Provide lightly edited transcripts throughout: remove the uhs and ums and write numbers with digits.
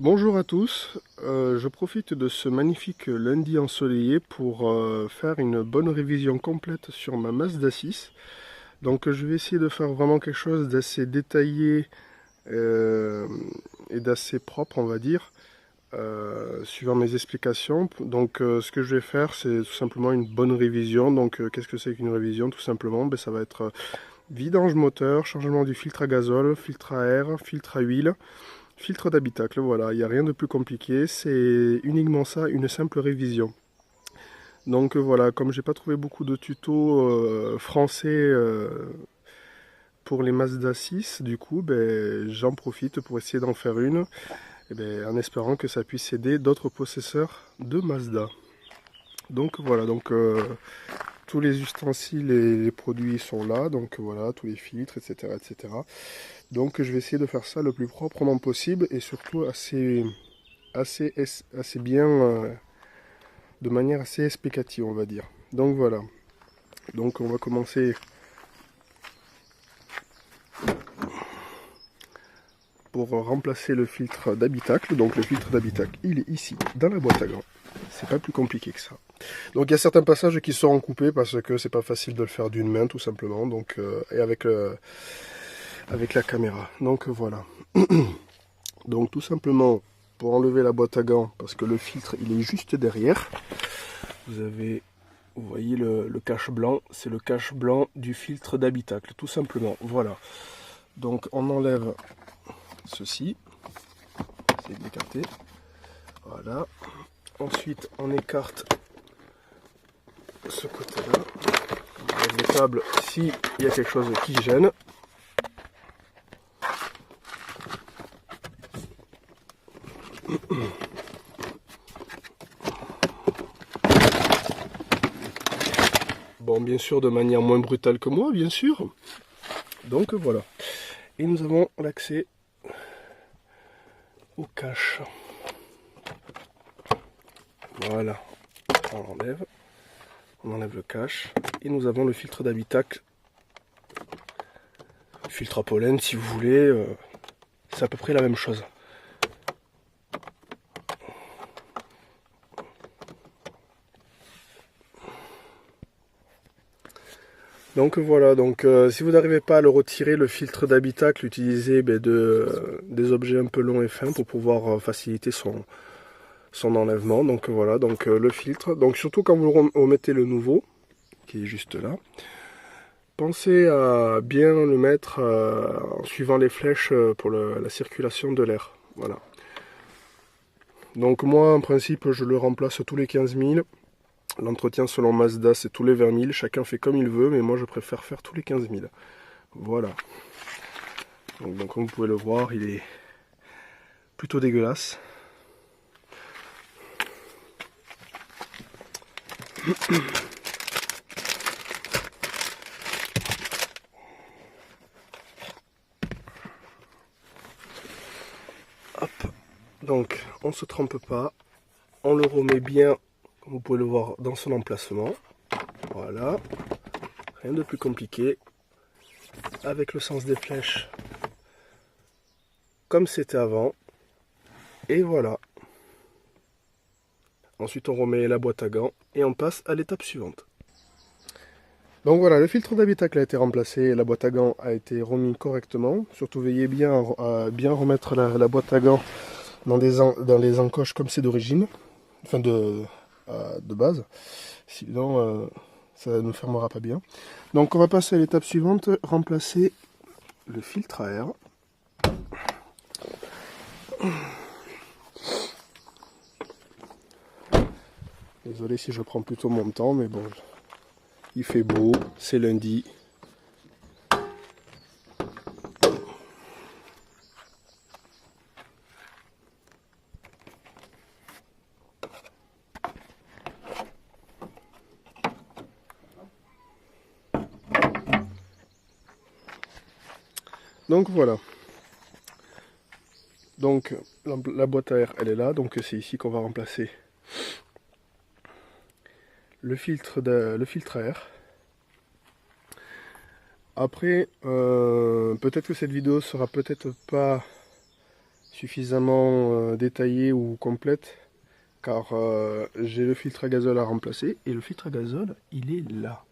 Bonjour à tous, je profite de ce magnifique lundi ensoleillé pour faire une bonne révision complète sur ma Mazda 6. Donc je vais essayer de faire vraiment quelque chose d'assez détaillé euh, et d'assez propre on va dire, suivant mes explications. Donc ce que je vais faire c'est tout simplement une bonne révision. Donc qu'est-ce que c'est qu'une révision? Tout simplement ça va être vidange moteur, changement du filtre à gazole, filtre à air, filtre à huile. Filtre d'habitacle, voilà, il n'y a rien de plus compliqué, c'est uniquement ça, une simple révision. Donc voilà, comme j'ai pas trouvé beaucoup de tutos français pour les Mazda 6, du coup, ben, j'en profite pour essayer d'en faire une, et ben, en espérant que ça puisse aider d'autres possesseurs de Mazda. Donc voilà, tous les ustensiles et les produits sont là, donc voilà, tous les filtres, etc., etc. Donc je vais essayer de faire ça le plus proprement possible et surtout assez bien, de manière assez explicative, on va dire. Donc voilà. Donc on va commencer pour remplacer le filtre d'habitacle. Donc le filtre d'habitacle, il est ici, dans la boîte à gants. C'est pas plus compliqué que ça. Donc il y a certains passages qui seront coupés parce que c'est pas facile de le faire d'une main tout simplement. Donc et avec la caméra. Donc voilà. Donc tout simplement pour enlever la boîte à gants, parce que le filtre il est juste derrière. Vous voyez le cache blanc, c'est le cache blanc du filtre d'habitacle, tout simplement. Voilà. Donc on enlève ceci, c'est d'écarter. Voilà. Ensuite on écarte ce côté-là. On enlève les câbles s'il y a quelque chose qui gêne. Bon, bien sûr, de manière moins brutale que moi, bien sûr. Donc voilà. Et nous avons l'accès au cache. Voilà. On enlève le cache. Et nous avons le filtre d'habitacle. Filtre à pollen, si vous voulez. C'est à peu près la même chose. Donc voilà, si vous n'arrivez pas à le retirer, le filtre d'habitacle, utilisez des objets un peu longs et fins pour pouvoir faciliter son enlèvement. Donc voilà, le filtre. Donc surtout quand vous remettez le nouveau, qui est juste là, pensez à bien le mettre en suivant les flèches pour la circulation de l'air. Voilà. Donc moi en principe je le remplace tous les 15 000. L'entretien selon Mazda c'est tous les 20 000. Chacun fait comme il veut, mais moi je préfère faire tous les 15 000. Voilà. Donc comme vous pouvez le voir, il est plutôt dégueulasse. Hop. Donc on ne se trompe pas. On le remet bien, comme vous pouvez le voir, dans son emplacement. Voilà. Rien de plus compliqué. Avec le sens des flèches, comme c'était avant. Et voilà. Ensuite on remet la boîte à gants et on passe à l'étape suivante. Donc voilà, le filtre d'habitacle a été remplacé et la boîte à gants a été remis correctement. Surtout veillez bien à bien remettre la boîte à gants dans les encoches comme c'est d'origine, enfin de base. Sinon ça ne fermera pas bien. Donc on va passer à l'étape suivante, remplacer le filtre à air. Désolé si je prends plutôt mon temps, mais bon, il fait beau, c'est lundi. Donc voilà. Donc la boîte à air, elle est là, donc c'est ici qu'on va remplacer le filtre à air. Après, peut-être que cette vidéo sera peut-être pas suffisamment détaillée ou complète, car j'ai le filtre à gazole à remplacer, et le filtre à gazole, il est là.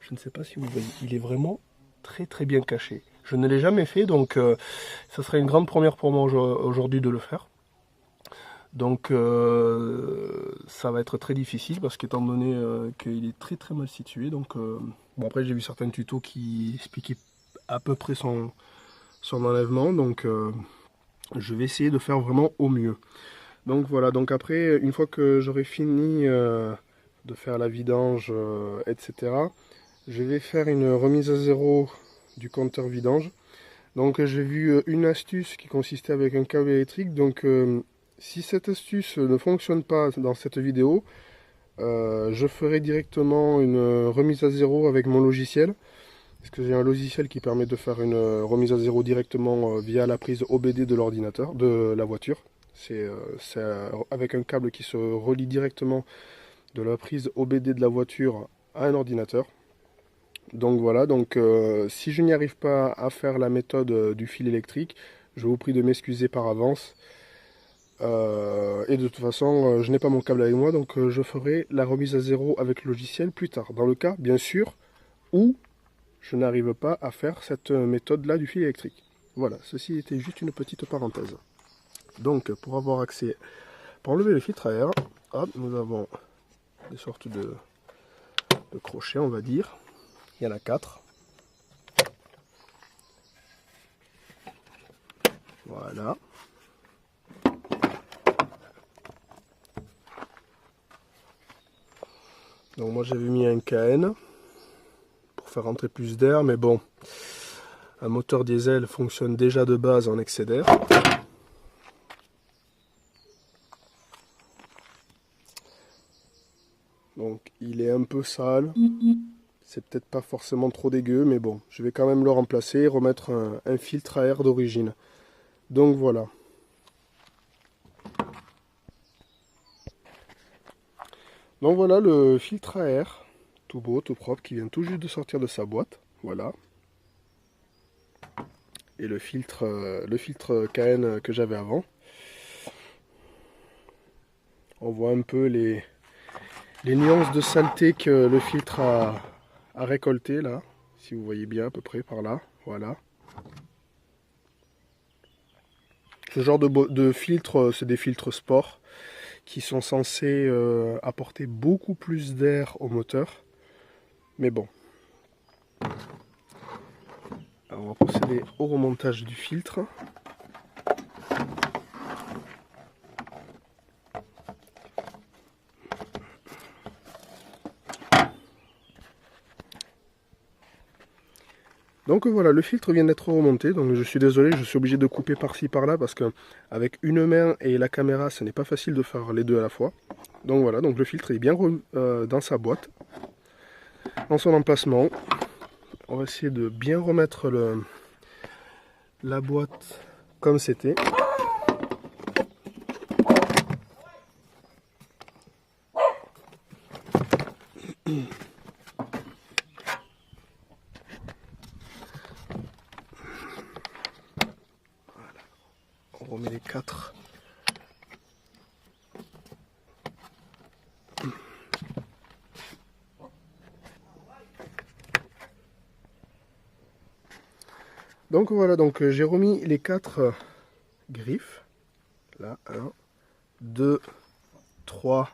Je ne sais pas si vous voyez, il est vraiment très bien caché. Je ne l'ai jamais fait, donc ça serait une grande première pour moi aujourd'hui de le faire. Donc ça va être très difficile parce qu'étant donné qu'il est très mal situé. Donc bon, après j'ai vu certains tutos qui expliquaient à peu près son enlèvement. Donc je vais essayer de faire vraiment au mieux. Donc voilà, donc après une fois que j'aurai fini de faire la vidange, etc. Je vais faire une remise à zéro du compteur vidange. Donc j'ai vu une astuce qui consistait avec un câble électrique. Donc si cette astuce ne fonctionne pas dans cette vidéo, je ferai directement une remise à zéro avec mon logiciel. Parce que j'ai un logiciel qui permet de faire une remise à zéro directement via la prise OBD de l'ordinateur, de la voiture. C'est avec un câble qui se relie directement de la prise OBD de la voiture à un ordinateur. Donc voilà, donc si je n'y arrive pas à faire la méthode du fil électrique, je vous prie de m'excuser par avance. Et de toute façon, je n'ai pas mon câble avec moi, donc je ferai la remise à zéro avec le logiciel plus tard. Dans le cas, bien sûr, où je n'arrive pas à faire cette méthode-là du fil électrique. Voilà, ceci était juste une petite parenthèse. Donc, pour avoir accès, pour enlever le filtre à air, hop, nous avons des sortes de crochets, on va dire. Il y en a 4. Voilà. Donc moi j'avais mis un KN pour faire rentrer plus d'air, mais bon, un moteur diesel fonctionne déjà de base en excès d'air. Donc il est un peu sale, c'est peut-être pas forcément trop dégueu, mais bon, je vais quand même le remplacer et remettre un filtre à air d'origine. Donc voilà. Donc voilà le filtre à air, tout beau, tout propre, qui vient tout juste de sortir de sa boîte. Voilà. Et le filtre KN que j'avais avant. On voit un peu les nuances de saleté que le filtre a récolté là, si vous voyez bien à peu près par là. Voilà. Ce genre de filtre, c'est des filtres sport qui sont censés apporter beaucoup plus d'air au moteur. Mais bon. Alors on va procéder au remontage du filtre. Donc voilà, le filtre vient d'être remonté, donc je suis désolé, je suis obligé de couper par-ci par-là parce que avec une main et la caméra, ce n'est pas facile de faire les deux à la fois. Donc voilà, donc le filtre est bien dans sa boîte, dans son emplacement. On va essayer de bien remettre la boîte comme c'était. On remet les 4. Donc voilà, donc j'ai remis les 4 griffes. Là, 1, 2, 3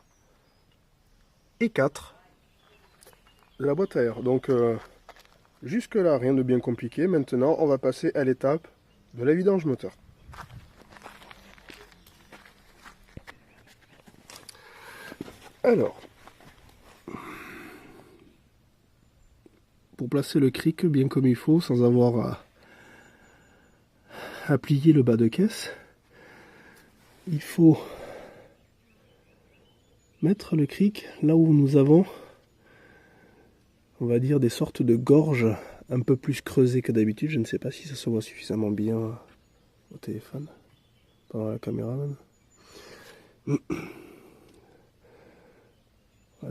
et 4 de la boîte à air. Donc jusque là, rien de bien compliqué. Maintenant, on va passer à l'étape de la vidange moteur. Alors, pour placer le cric bien comme il faut, sans avoir à plier le bas de caisse, il faut mettre le cric là où nous avons, on va dire, des sortes de gorges un peu plus creusées que d'habitude. Je ne sais pas si ça se voit suffisamment bien au téléphone, par la caméra même.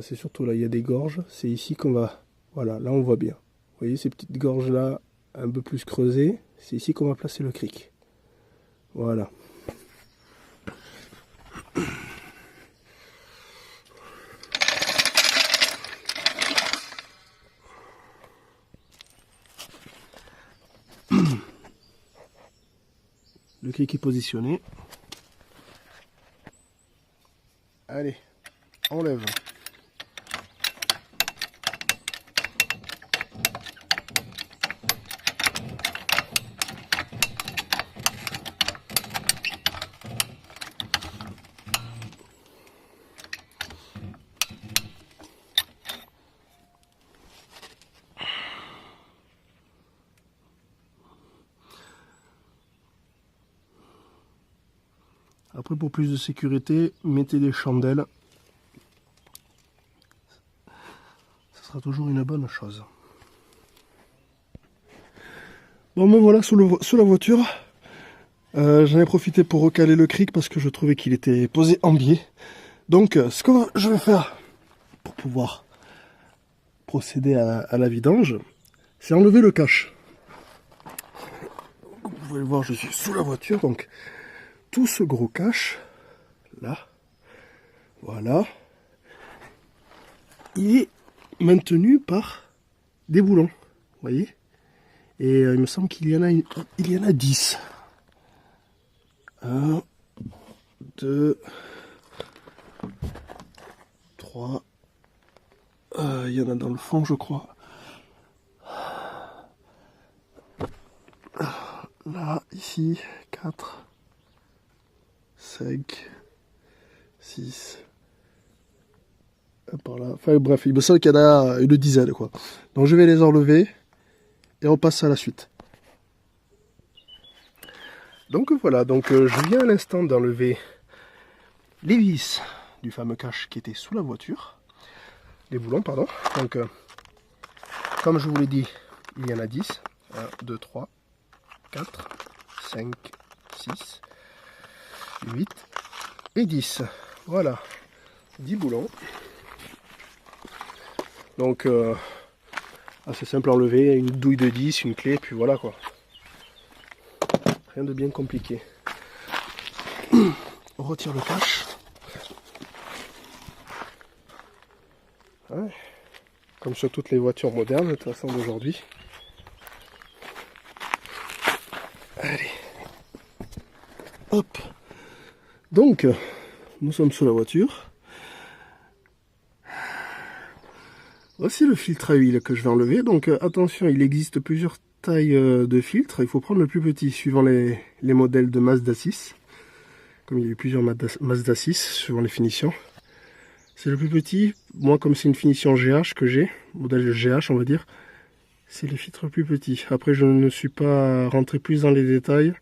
C'est surtout là, il y a des gorges, c'est ici qu'on va, voilà, là on voit bien. Vous voyez ces petites gorges là, un peu plus creusées, c'est ici qu'on va placer le cric. Voilà. Le clic est positionné. Allez, on lève. Après, pour plus de sécurité, mettez des chandelles. Ce sera toujours une bonne chose. Bon, me voilà sous la voiture. J'en ai profité pour recaler le cric parce que je trouvais qu'il était posé en biais. Donc, ce que je vais faire pour pouvoir procéder à la vidange, c'est enlever le cache. Vous pouvez le voir, je suis sous la voiture, donc tout ce gros cache, là, voilà, il est maintenu par des boulons, vous voyez. Et il me semble qu'il y en a 10. 1, 2, 3, il y en a dans le fond, je crois. Là, ici, 4, 5, 6, par là. Enfin bref, il me semble qu'il y en a une dizaine, quoi. Donc je vais les enlever et on passe à la suite. Donc voilà, donc je viens à l'instant d'enlever les vis du fameux cache qui était sous la voiture. Les boulons, pardon. Donc, comme je vous l'ai dit, il y en a 10. 1, 2, 3, 4, 5, 6, 8 et 10. Voilà, 10 boulons. Donc, assez simple à enlever, une douille de 10, une clé, puis voilà quoi. Rien de bien compliqué. On retire le cache. Ouais. Comme sur toutes les voitures modernes, de toute façon d'aujourd'hui. Allez. Hop. Donc, nous sommes sous la voiture. Voici le filtre à huile que je vais enlever. Donc attention, il existe plusieurs tailles de filtres. Il faut prendre le plus petit suivant les modèles de Mazda 6. Comme il y a eu plusieurs Mazda 6 suivant les finitions. C'est le plus petit. Moi, comme c'est une finition GH que j'ai, modèle GH on va dire, c'est le filtre le plus petit. Après, je ne suis pas rentré plus dans les détails.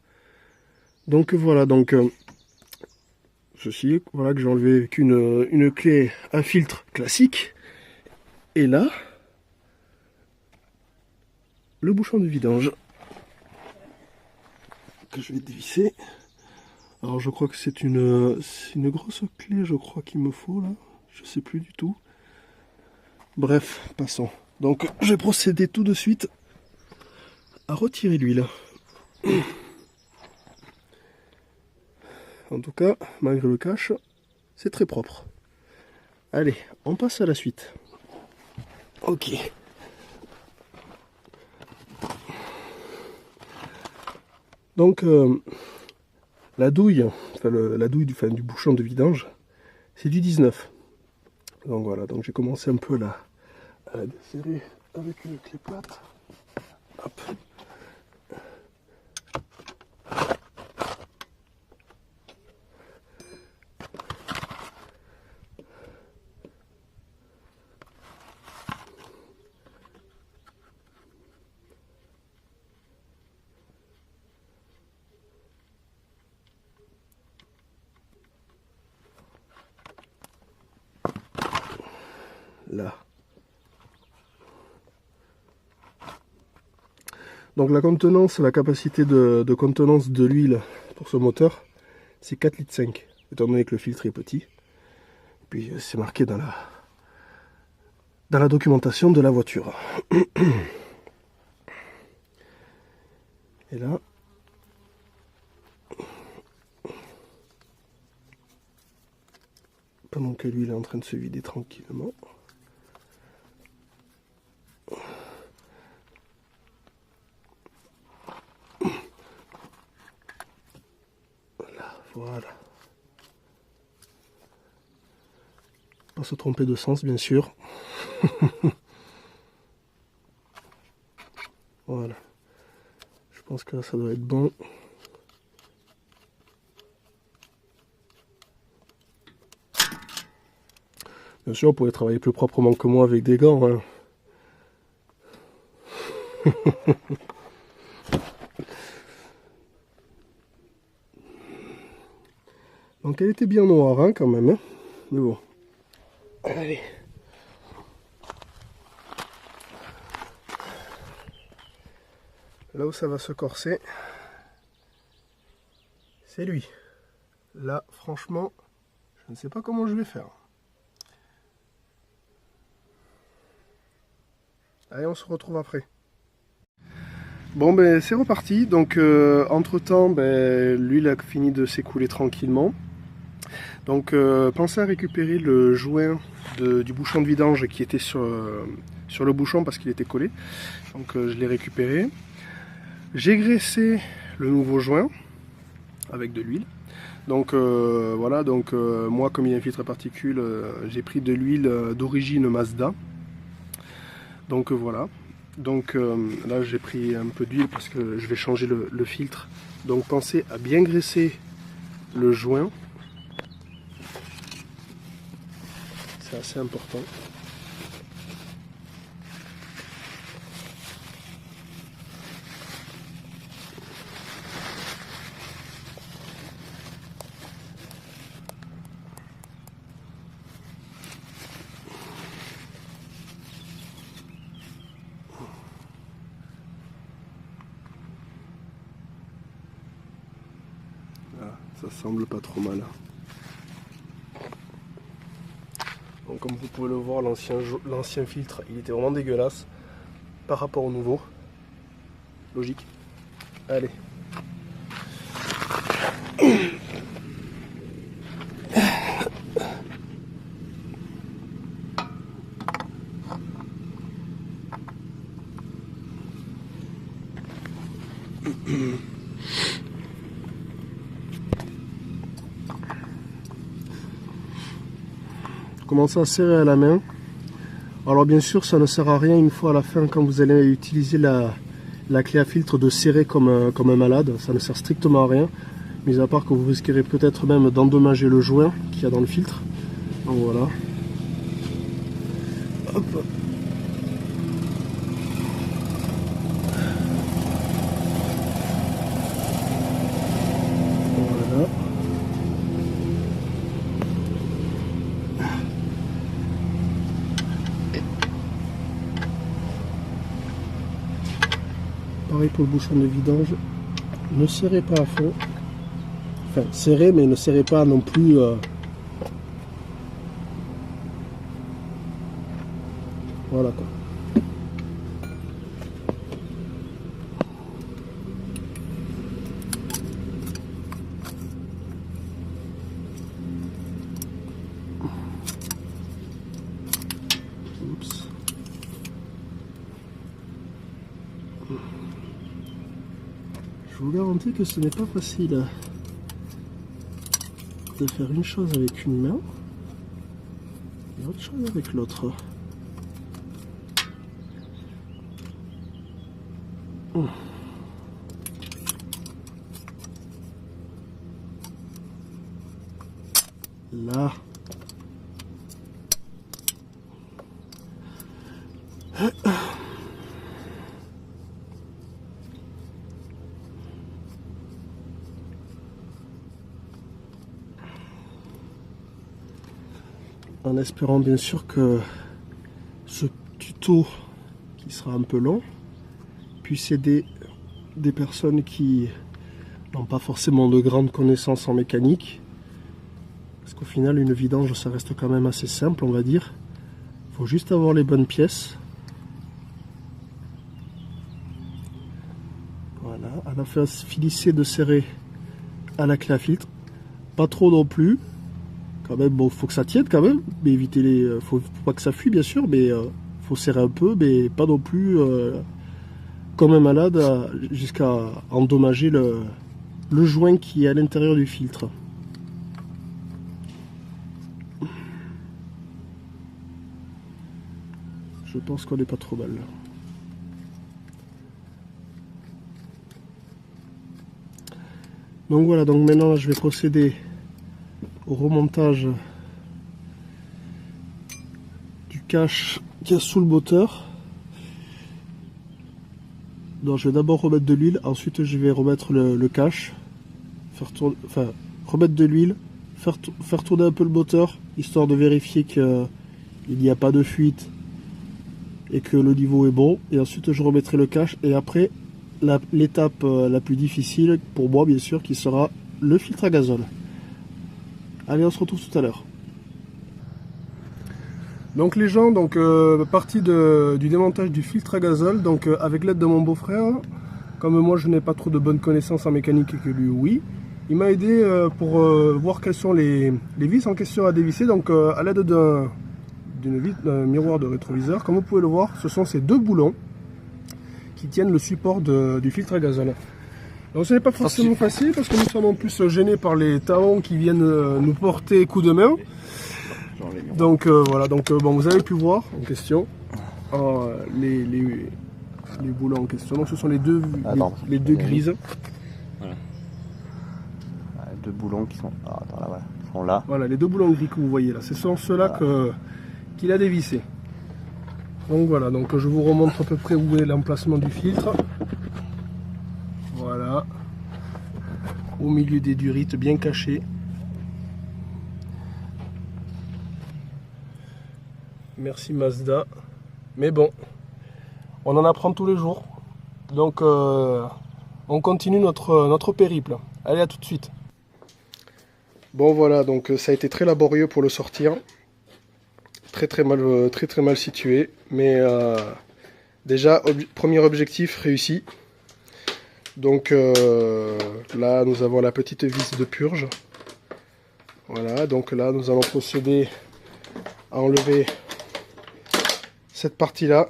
Donc voilà, donc ceci, voilà que j'ai enlevé avec une clé à filtre classique. Et là, le bouchon de vidange que je vais dévisser. Alors je crois que c'est une grosse clé, je crois qu'il me faut là. Je sais plus du tout. Bref, passons. Donc je vais procéder tout de suite à retirer l'huile. En tout cas, malgré le cache, c'est très propre. Allez, on passe à la suite. Ok. Donc la douille, la douille du bouchon de vidange, c'est du 19. Donc voilà, donc j'ai commencé un peu à la desserrer avec une clé plate. Hop. Là. Donc la contenance, la capacité de contenance de l'huile pour ce moteur, c'est 4,5 litres, étant donné que le filtre est petit. Et puis c'est marqué dans la documentation de la voiture. Et là, pendant que lui il est en train de se vider tranquillement. Voilà. Pas se tromper de sens, bien sûr. Voilà. Je pense que là, ça doit être bon. Bien sûr, vous pouvez travailler plus proprement que moi avec des gants. Hein. Donc elle était bien noire hein, quand même. Hein. Mais bon. Allez. Là où ça va se corser, c'est lui. Là, franchement, je ne sais pas comment je vais faire. Allez, on se retrouve après. Bon, ben c'est reparti. Donc, entre temps, ben, l'huile a fini de s'écouler tranquillement. Donc, pensez à récupérer le joint du bouchon de vidange qui était sur le bouchon parce qu'il était collé. Donc, je l'ai récupéré. J'ai graissé le nouveau joint avec de l'huile. Donc voilà, donc moi comme il y a un filtre à particules, j'ai pris de l'huile d'origine Mazda. Donc voilà. Donc là j'ai pris un peu d'huile parce que je vais changer le filtre. Donc pensez à bien graisser le joint. C'est assez important. Ça semble pas trop mal. Donc comme vous pouvez le voir, l'ancien filtre, il était vraiment dégueulasse par rapport au nouveau. Logique. Allez. Commencez à serrer à la main. Alors bien sûr ça ne sert à rien une fois à la fin quand vous allez utiliser la clé à filtre de serrer comme un malade, ça ne sert strictement à rien, mis à part que vous risquerez peut-être même d'endommager le joint qu'il y a dans le filtre. Donc voilà. Hop. Voilà. Pareil pour le bouchon de vidange, ne serrez pas à fond, enfin serrez mais ne serrez pas non plus voilà quoi. Oups. Je vous garantis que ce n'est pas facile de faire une chose avec une main et autre chose avec l'autre. Là. En espérant bien sûr que ce tuto, qui sera un peu long, puisse aider des personnes qui n'ont pas forcément de grandes connaissances en mécanique. Parce qu'au final, une vidange, ça reste quand même assez simple, on va dire. Il faut juste avoir les bonnes pièces. Voilà, à la fin, finissez de serrer à la clé à filtre. Pas trop non plus. Quand même, bon, faut que ça tienne quand même, mais éviter les. Faut pas que ça fuit bien sûr, mais faut serrer un peu, mais pas non plus comme un malade jusqu'à endommager le joint qui est à l'intérieur du filtre. Je pense qu'on n'est pas trop mal. Donc voilà, donc maintenant je vais procéder au remontage du cache qui est sous le moteur. Donc je vais d'abord remettre de l'huile, ensuite je vais remettre le cache, faire tourner, enfin remettre de l'huile, faire tourner un peu le moteur, histoire de vérifier qu'il n'y a pas de fuite et que le niveau est bon. Et ensuite je remettrai le cache et après l'étape la plus difficile pour moi bien sûr qui sera le filtre à gazole. Allez, on se retrouve tout à l'heure. Donc les gens, partie du démontage du filtre à gazole, donc avec l'aide de mon beau-frère, comme moi je n'ai pas trop de bonnes connaissances en mécanique et que lui oui, il m'a aidé pour voir quelles sont les vis en question à dévisser, donc à l'aide d'un miroir de rétroviseur. Comme vous pouvez le voir, ce sont ces deux boulons qui tiennent le support du filtre à gazole. Donc ce n'est pas forcément facile parce que nous sommes en plus gênés par les talons qui viennent nous porter coup de main. Donc voilà, bon, vous avez pu voir en question les boulons en question. Donc ce sont les deux grises. Voilà. Deux boulons qui sont, attends, là, voilà, qui sont là. Voilà, les deux boulons gris que vous voyez là, ce sont ceux-là qu'il a dévissé. Donc voilà, donc je vous remontre à peu près où est l'emplacement du filtre. Voilà, au milieu des durites bien cachées. Merci Mazda. Mais bon, on en apprend tous les jours. Donc on continue notre périple. Allez, à tout de suite. Bon voilà, donc ça a été très laborieux pour le sortir. Très mal situé. Mais déjà, premier objectif réussi. Donc là, nous avons la petite vis de purge. Voilà, donc là, nous allons procéder à enlever cette partie-là,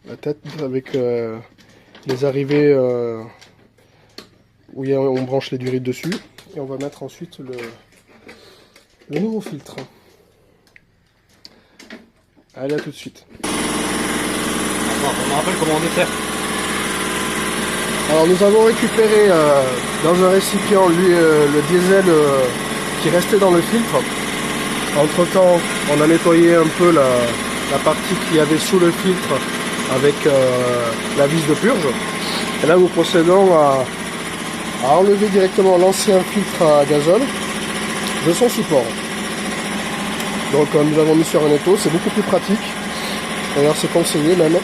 la tête avec les arrivées où on branche les durites dessus. Et on va mettre ensuite le nouveau filtre. Allez, à tout de suite. On me rappelle comment on déterre. Alors nous avons récupéré dans un récipient le diesel qui restait dans le filtre. Entre temps, on a nettoyé un peu la partie qu'il y avait sous le filtre avec la vis de purge. Et là nous procédons à enlever directement l'ancien filtre à gazole de son support. Donc nous l'avons mis sur un étau, c'est beaucoup plus pratique. D'ailleurs c'est conseillé même.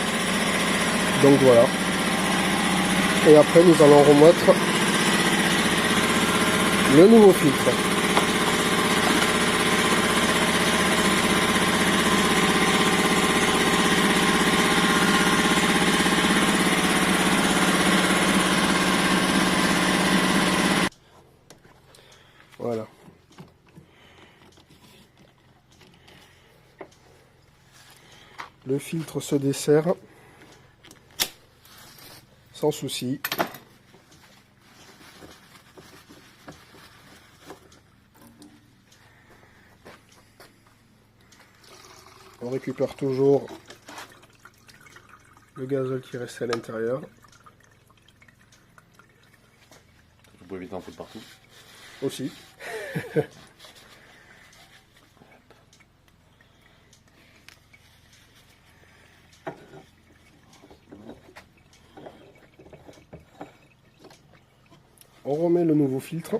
Donc voilà. Et après nous allons remettre le nouveau filtre. Voilà. Le filtre se dessert sans souci. On récupère toujours le gazole qui reste à l'intérieur. Vous pouvez éviter un peu de partout. Aussi. On remet le nouveau filtre.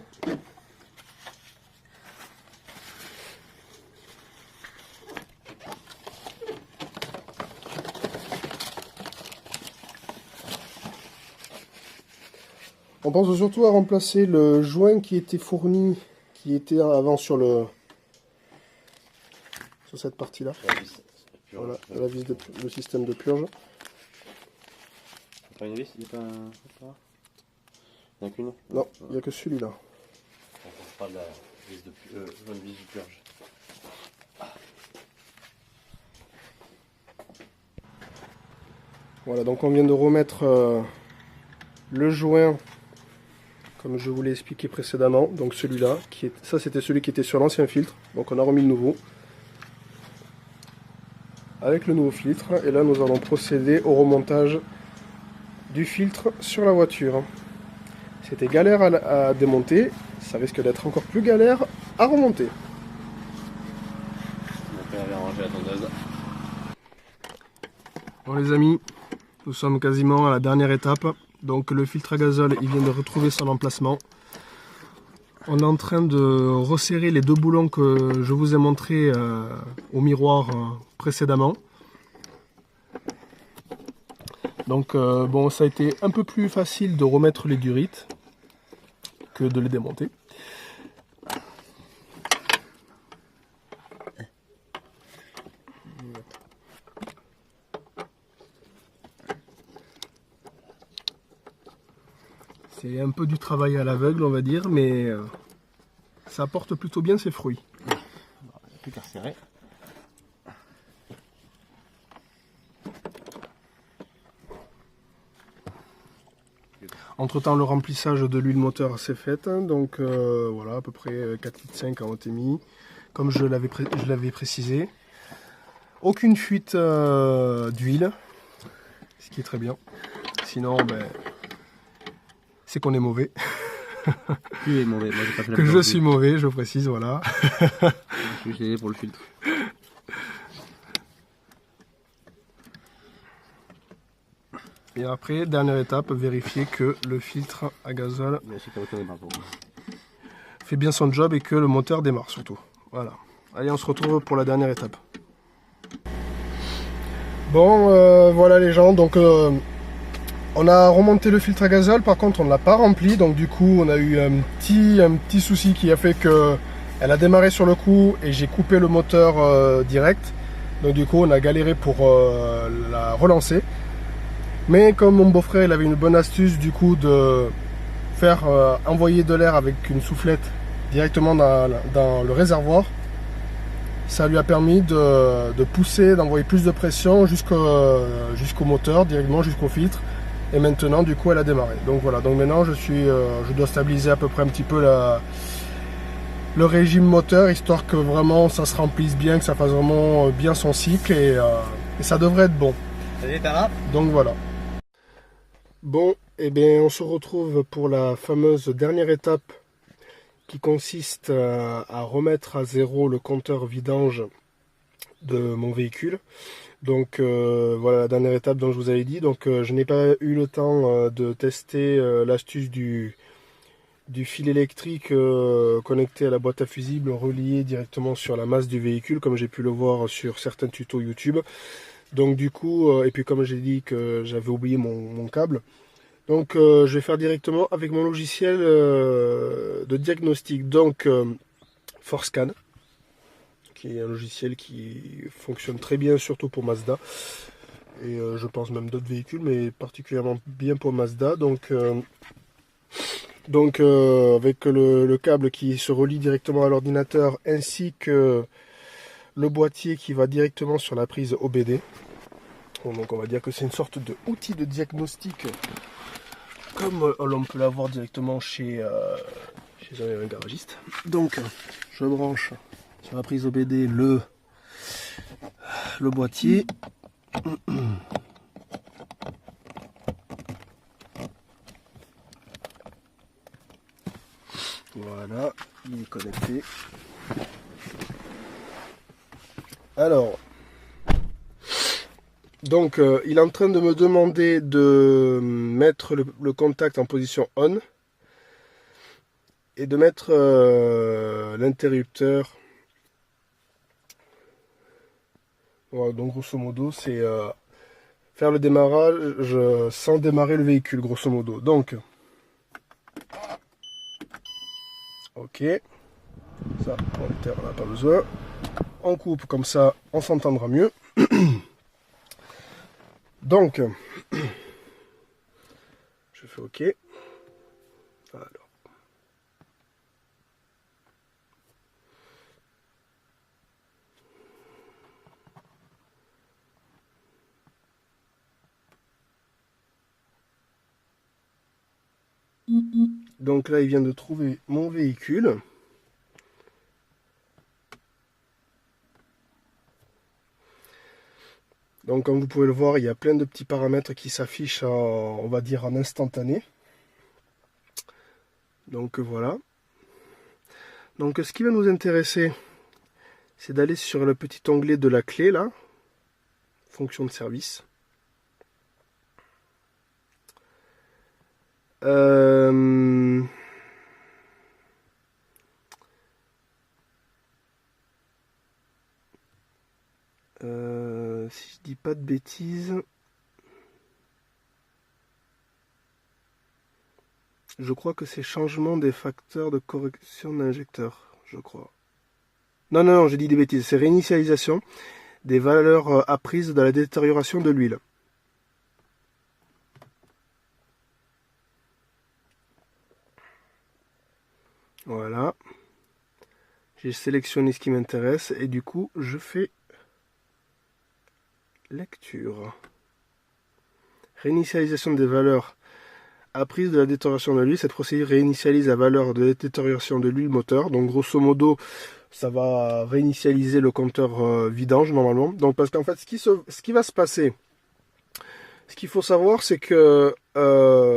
On pense surtout à remplacer le joint qui était fourni, qui était avant sur cette partie-là. Voilà, la vis le système de purge. Pas une vis, il n'y a pas un... Il n'y a qu'une? Non, il n'y a que celui-là. On ne pas Jaune vis du purge. Voilà, donc on vient de remettre le joint comme je vous l'ai expliqué précédemment. Donc celui-là, ça c'était celui qui était sur l'ancien filtre. Donc on a remis le nouveau avec le nouveau filtre. Et là nous allons procéder au remontage du filtre sur la voiture. C'était galère à démonter, ça risque d'être encore plus galère à remonter. Mon père avait rangé la tondeuse. Bon les amis, nous sommes quasiment à la dernière étape. Donc le filtre à gazole, il vient de retrouver son emplacement. On est en train de resserrer les deux boulons que je vous ai montrés au miroir précédemment. Donc bon, ça a été un peu plus facile de remettre les durites que de les démonter. C'est un peu du travail à l'aveugle, on va dire, mais ça apporte plutôt bien ses fruits. Il n'y a plus qu'à resserrer. Entre temps, le remplissage de l'huile moteur s'est fait, hein, donc voilà, à peu près 4,5 litres ont été mis, comme je l'avais précisé. Aucune fuite d'huile, ce qui est très bien. Sinon, ben, c'est qu'on est mauvais. Tu es mauvais, moi j'ai pas fait la que je suis mauvais, je précise, voilà. Je suis pour le filtre. Et après, dernière étape, vérifier que le filtre à gazole fait bien son job et que le moteur démarre surtout. Voilà. Allez, on se retrouve pour la dernière étape. Bon, voilà les gens, donc on a remonté le filtre à gazole, par contre on ne l'a pas rempli, donc du coup on a eu un petit souci qui a fait que elle a démarré sur le coup et j'ai coupé le moteur direct. Donc du coup on a galéré pour la relancer. Mais comme mon beau-frère il avait une bonne astuce du coup de faire envoyer de l'air avec une soufflette directement dans le réservoir, ça lui a permis de pousser, d'envoyer plus de pression jusqu'au moteur, directement jusqu'au filtre. Et maintenant du coup elle a démarré. Donc voilà, donc maintenant je dois stabiliser à peu près un petit peu le régime moteur, histoire que vraiment ça se remplisse bien, que ça fasse vraiment bien son cycle et ça devrait être bon. Salut Tara. Donc voilà. Bon, et bien on se retrouve pour la fameuse dernière étape qui consiste à remettre à zéro le compteur vidange de mon véhicule. Donc voilà la dernière étape dont je vous avais dit. Donc je n'ai pas eu le temps de tester l'astuce du fil électrique connecté à la boîte à fusible relié directement sur la masse du véhicule, comme j'ai pu le voir sur certains tutos YouTube. Donc du coup, et puis comme j'ai dit que j'avais oublié mon câble, donc je vais faire directement avec mon logiciel de diagnostic, donc ForceScan, qui est un logiciel qui fonctionne très bien, surtout pour Mazda, et je pense même d'autres véhicules, mais particulièrement bien pour Mazda. Donc avec le câble qui se relie directement à l'ordinateur, ainsi que le boîtier qui va directement sur la prise OBD. Bon, donc on va dire que c'est une sorte d'outil de diagnostic comme l'on peut l'avoir directement chez un garagiste. Donc je branche sur la prise OBD le boîtier. Voilà, il est connecté. Alors, donc il est en train de me demander de mettre le contact en position on et de mettre l'interrupteur. Voilà, donc grosso modo c'est faire le démarrage sans démarrer le véhicule, grosso modo. Donc ok, ça on n'a pas besoin. On coupe comme ça, on s'entendra mieux. Donc, je fais OK. Alors. Donc là, il vient de trouver mon véhicule. Donc comme vous pouvez le voir, il y a plein de petits paramètres qui s'affichent on va dire en instantané. Donc voilà. Donc ce qui va nous intéresser, c'est d'aller sur le petit onglet de la clé là, fonction de service. Si je dis pas de bêtises, je crois que c'est changement des facteurs de correction d'injecteur, je crois. Non, non, non, j'ai dit des bêtises, c'est réinitialisation des valeurs apprises de la détérioration de l'huile. Voilà. J'ai sélectionné ce qui m'intéresse et du coup, je fais lecture. Réinitialisation des valeurs apprises de la détérioration de l'huile. Cette procédure réinitialise la valeur de détérioration de l'huile moteur. Donc grosso modo, ça va réinitialiser le compteur vidange normalement. Donc parce qu'en fait, ce qui va se passer, ce qu'il faut savoir, c'est que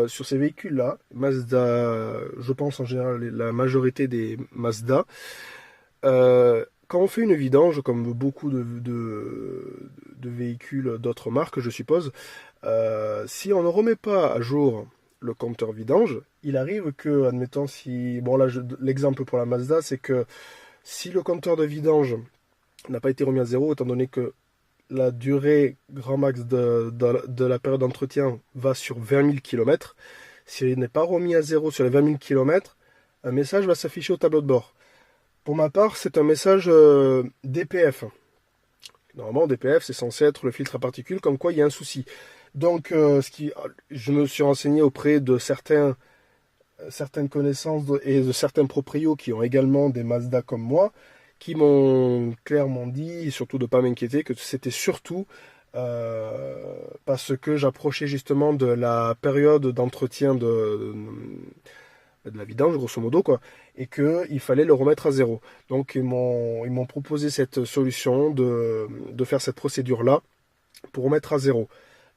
sur ces véhicules-là, Mazda, je pense en général la majorité des Mazda, quand on fait une vidange, comme beaucoup de véhicules d'autres marques, je suppose, si on ne remet pas à jour le compteur vidange, il arrive que, admettons, si... Bon là, l'exemple pour la Mazda, c'est que si le compteur de vidange n'a pas été remis à zéro, étant donné que la durée grand max de la période d'entretien va sur 20 000 km, s'il n'est pas remis à zéro sur les 20 000 km, un message va s'afficher au tableau de bord. Pour ma part, c'est un message DPF. Normalement, DPF, c'est censé être le filtre à particules, comme quoi il y a un souci. Donc, je me suis renseigné auprès de certaines connaissances et de certains proprios qui ont également des Mazda comme moi, qui m'ont clairement dit, et surtout de ne pas m'inquiéter, que c'était surtout parce que j'approchais justement de la période d'entretien de la vidange, grosso modo, quoi, et qu'il fallait le remettre à zéro. Donc ils m'ont proposé cette solution de faire cette procédure-là pour remettre à zéro.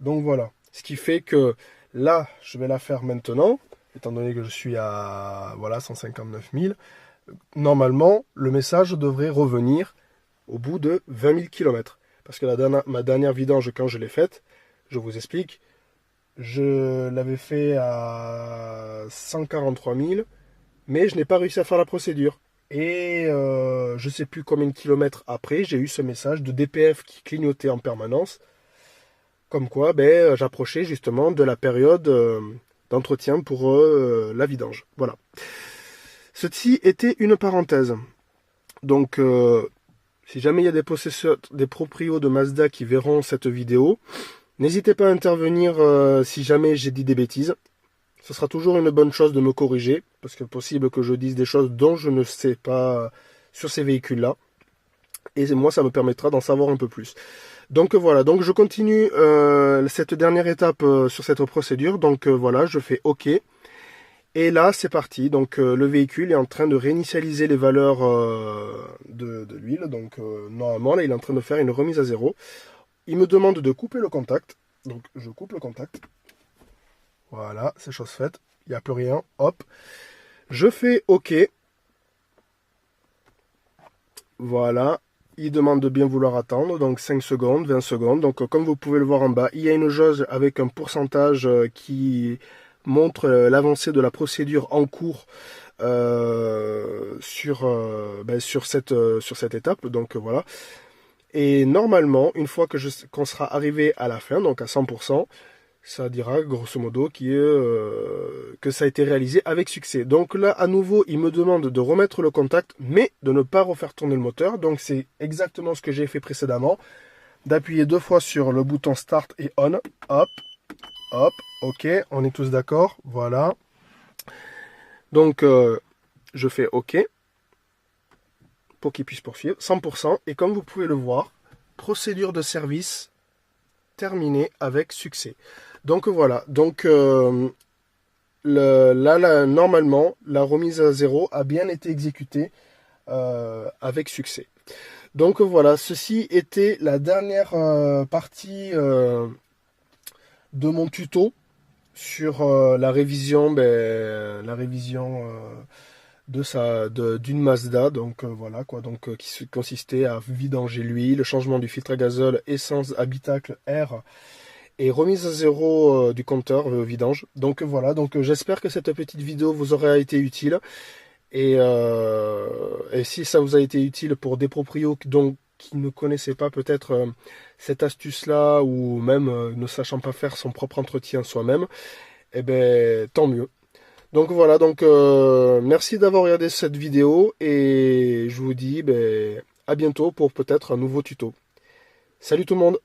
Donc voilà, ce qui fait que là, je vais la faire maintenant, étant donné que je suis à voilà, 159 000. Normalement, le message devrait revenir au bout de 20 000 km. Parce que ma dernière vidange, quand je l'ai faite, je vous explique, je l'avais fait à 143 000, mais je n'ai pas réussi à faire la procédure. Et je ne sais plus combien de kilomètres après, j'ai eu ce message de DPF qui clignotait en permanence, comme quoi j'approchais justement de la période d'entretien pour la vidange. Voilà. Ceci était une parenthèse. Donc, si jamais il y a des possesseurs, des proprios de Mazda qui verront cette vidéo, n'hésitez pas à intervenir si jamais j'ai dit des bêtises. Ce sera toujours une bonne chose de me corriger, parce que possible que je dise des choses dont je ne sais pas sur ces véhicules-là. Et moi, ça me permettra d'en savoir un peu plus. Donc voilà, donc je continue cette dernière étape sur cette procédure. Donc voilà, je fais OK. Et là, c'est parti. Donc le véhicule est en train de réinitialiser les valeurs de l'huile. Donc normalement, là, il est en train de faire une remise à zéro. Il me demande de couper le contact. Donc je coupe le contact. Voilà, c'est chose faite. Il n'y a plus rien. Hop. Je fais OK. Voilà. Il demande de bien vouloir attendre. Donc 5 secondes, 20 secondes. Donc comme vous pouvez le voir en bas, il y a une jauge avec un pourcentage qui montre l'avancée de la procédure en cours sur cette étape. Donc voilà. Et normalement, une fois qu'on sera arrivé à la fin, donc à 100%, ça dira grosso modo que ça a été réalisé avec succès. Donc là, à nouveau, il me demande de remettre le contact, mais de ne pas refaire tourner le moteur. Donc c'est exactement ce que j'ai fait précédemment. D'appuyer 2 fois sur le bouton Start et On. Hop, hop, OK, on est tous d'accord. Voilà. Donc, je fais OK pour qu'il puisse poursuivre. 100%. Et comme vous pouvez le voir, procédure de service terminée avec succès. Donc voilà. Donc là, normalement, la remise à zéro a bien été exécutée avec succès. Donc voilà, ceci était la dernière partie de mon tuto sur la révision, d'une Mazda. Donc voilà quoi, donc qui consistait à vidanger l'huile, changement du filtre à gazole, essence, habitacle, air et remise à zéro du compteur vidange. Donc voilà, donc j'espère que cette petite vidéo vous aura été utile. Et si ça vous a été utile pour des proprios qui ne connaissaient pas peut-être cette astuce-là, ou même ne sachant pas faire son propre entretien soi-même, eh ben tant mieux. Donc voilà, donc merci d'avoir regardé cette vidéo, et je vous dis à bientôt pour peut-être un nouveau tuto. Salut tout le monde!